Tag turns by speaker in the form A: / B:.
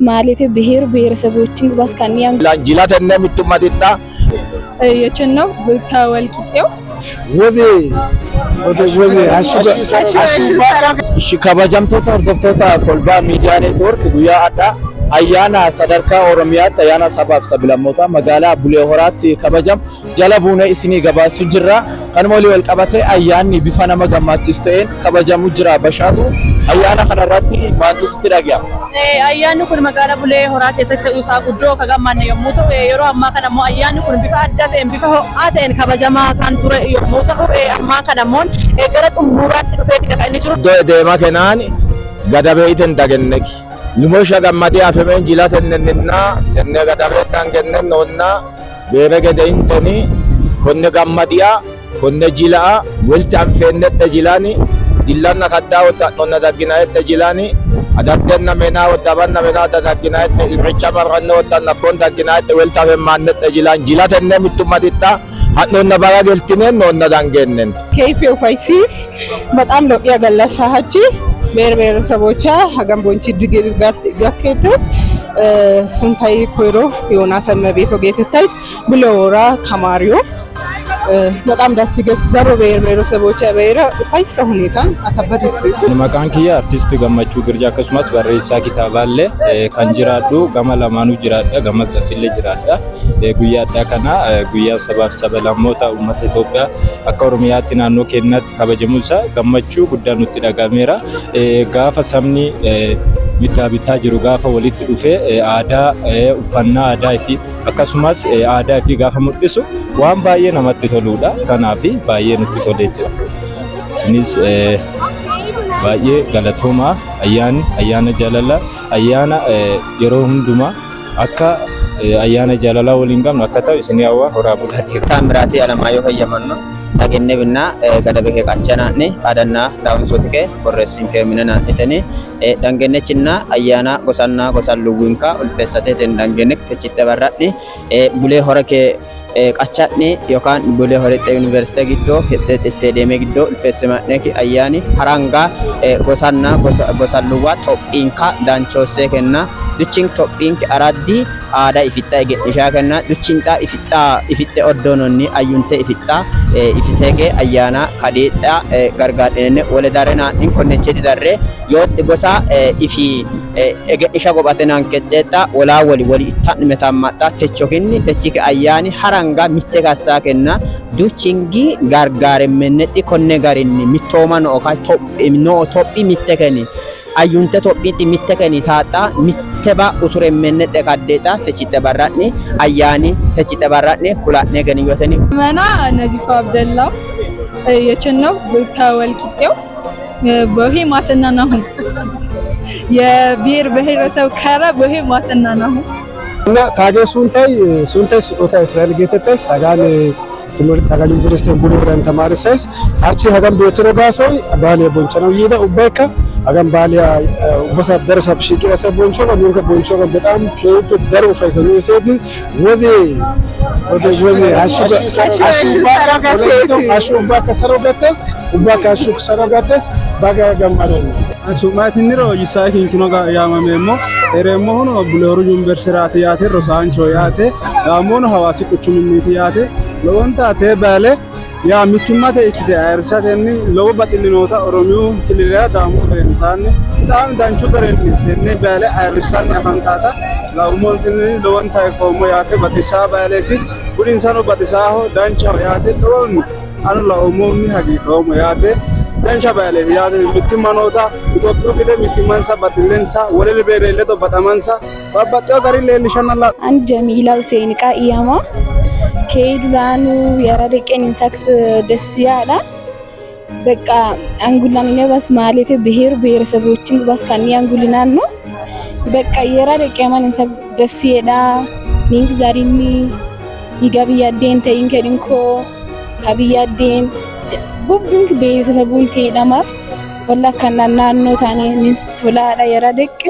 A: ማለት ብሔር ብሔረሰቦችን ባስካኒያን
B: ላንጂላተነ ምትማዲታ
A: የቸነው ተወልቂጤው
B: ወዜ እሺ ከበጀምቶታ ወርደፍቶታ ኮልባ ሚዲያ ኔትወርክ ጉያ አዳ አያና ሰደርካ ኦሮሚያት አያና ሰባፍ ሰብለሞታ መጋላ ቡሌ ሆራት ከበጀም ጀለቡነ እስኒ ገባሱ ጅራ ከንሞሊ ወልቀበቴ አያኒ ቢፋና መገማችስቴን ከበጀሙ ጅራ በሻቱ አያና ከነራቲ ማንቲስ ትዳጊያ
C: ayyaanni kun magaalaa Bulee Horaa keessatti usaa guddoo kagammanne yommuu ta'u yeroo ammaa kana immoo ayyaanni kun bifa adda ta'een bifa ho'aa ta'een kabajamaa kan ture yommuu ta'u ammaa kana immoo gara xumuraatti dhufee kan inni jiru.
B: Deema kenaan gadabeeyten dagenneki lumosha gammadee afemeen jilatennennaa jennee gadabeettaan kennen noonnaa beere gedeeyinteni konne gammadiyaa konne jilaa welti anfeennedhe jilaani dillanna kaddaa waddaannonna dagginaayedhe jilaani adaddenna mena waddabanna mena dagginaayedhe irrecha marranne waddaanna kon dagginaayedhe welti afemmaannedhe jilaan jilatenne mittummaditta hadnoonna baga geltineen noonna dangeennen
D: ከይፌ ፋይሲስ በጣም ለውጥ ያገለሳች ብሔር ብሔረሰቦች ሀገም ቦንቺ ድግል ጋኬተስ ሱንታይ ኮይሮ ዮናስ መቤቶ ጌተታይስ ቡሌ ሆራ ከማሪዮ በጣም ደስ ይገስ ደሮ ብሔር ብሔረሰቦች ብሔረ ፋይሳ ሁኔታን አከበደት
E: መቃን ኪያ አርቲስት ገመቹ ግርጃ ከስማስ በሬሳ ኪታባለ ከንጅራዱ ገመላማኑ ጅራዳ ገመሰስለ ጅራዳ ጉያ አዳከና ጉያ ሰባፍ ሰበላሞታ ኡመት ኢትዮጵያ አካ ኦሮሚያት ናኖ ኬነት ከበጀሙሳ ገመቹ ጉዳኑት ዳጋሜራ ጋፋ ሰምኒ ሚዳቢታ ጅሩ ጋፋ ወሊት ዱፌ አዳ ኡፈና አዳ ፊ አከሱማስ አዳ ፊ ጋፋ ሙድሱ ዋን ባየ ነመት ቶሉዳ ከናፊ ባየ ኑት ቶሌት ስኒስ ባየ ገለቶማ አያነ ጀለላ አያና የሮ ሁንዱማ አካ አያነ ጀለላ ወሊንጋም አካታው ስኒያዋ ሆራ ቡዳዲ
F: ታምራቲ አለማዮ ፈየመን nagenebina gadabeke qachanane adanna daawunsotike borresinke minena etene dangenechinna ayyana gosalluwinka ulfesateten dangenek techitte barradni Bulee Horake qachadni yokan Bulee Horate University giddo hette stadium giddo ulfesimaneki ayyani haranga gosalluwa toppinka danchose kenna duchin toppinki araddi aada ifitta egenisha kenna duchinta ifitte oddononni ayyunte ifitta ifisege ayyana kadidha gargadene wole darena nin konnecheti darre yotti gosa ifi egenisha gobatenan keddeta wala woli ittan metammatta techokinni techike ayyani haranga mitte gassa kenna duchingi gargaremenneti konne garinni mittomano oka toppi mitte keni ayyunte toppiti mitte keni taata mitteba usuremmennete kaddeta techitte barradni ayyani techitte barradni kulatne geniyoteni
A: መና ነዚፍ አብደላ የቸነው ተወልቂጤው በሄ ማሰናናሁ የብሔር ብሔረሰብ ከረ በሄ ማሰናናሁ
G: እና ታገ ሱንታይ ስጦታ እስራኤል ጌተተስ አጋን ትምህርት ታጋጁ ዩኒቨርሲቲ ቡሌ ሆራን ተማሪሰስ አርቺ ሀገም ቤትሮ ባሶይ ባሌ ቦንቸነው ይደ ኡበካ አገም ባሊያ ወሳ ደረሰ ብሽቂራ ሰቦንቾ ወንከ ቦንቾ በጣም ከይብ ደሩ ፈይሰኑ ሴት ወዜ አሹባ ከሰሮገተስ ኡባካ ሹክ ሰሮገተስ ባጋ ገማዶ
H: ሱማቲኒሮ ይሳኪን ኪኖጋ ያማሜሞ ኤሬሞ ሆኖ ቡሌ ሆሩ ዩኒቨርሲቲ ያቴ ሮሳንቾ ያቴ ያሞኖ ሐዋሲ ቁቹሚቲ ያቴ ለወንታ ተባለ ያ ሚኪማተ ኢክደ አርሳተኒ ሎቦ ባጥሊኖታ ኦሮሚዮ ክሊራ ዳሙ ረንሳን ዳም ዳንቹ ገረኒ ተነ ባለ አርሳን አፋንታታ ላውሞንትኒ ለወንታ ኮሞ ያቴ ባዲሳ ባለቲ ቡሪንሳኖ ባዲሳሆ ዳንቻው ያቴ ዶን አኑ ላውሞኒ ሀጊ ኮሞ ያቴ ዳንቻ ባለ ያቴ ሚኪማኖታ ኢትዮጵያ ክደ ሚኪማንሳ ባጥሌንሳ ወለለ በረለቶ ባጣማንሳ ባባጣው ጋሪ ለልሽናላ
A: አንድ ጀሚላ ሁሴን ቃኢያማ ከይዱላኑ ያራደቀን ኢንሳክት ደስ ያላ በቃ አንጉላን ነባስ ማለት ብሔር ብሔረሰቦችን ባስካኒ አንጉልናን ነው በቃ ያራደቀማን ኢንሳክት ደስ ይዳ ኒንክ ዛሪኒ ይጋብያዴን ተይንከድንኮ ካብያዴን ቡብንክ ቤተሰቡን ተይዳማፍ ወላ ከናናኖ ታኔ ንስ ቶላዳ ያራደቅ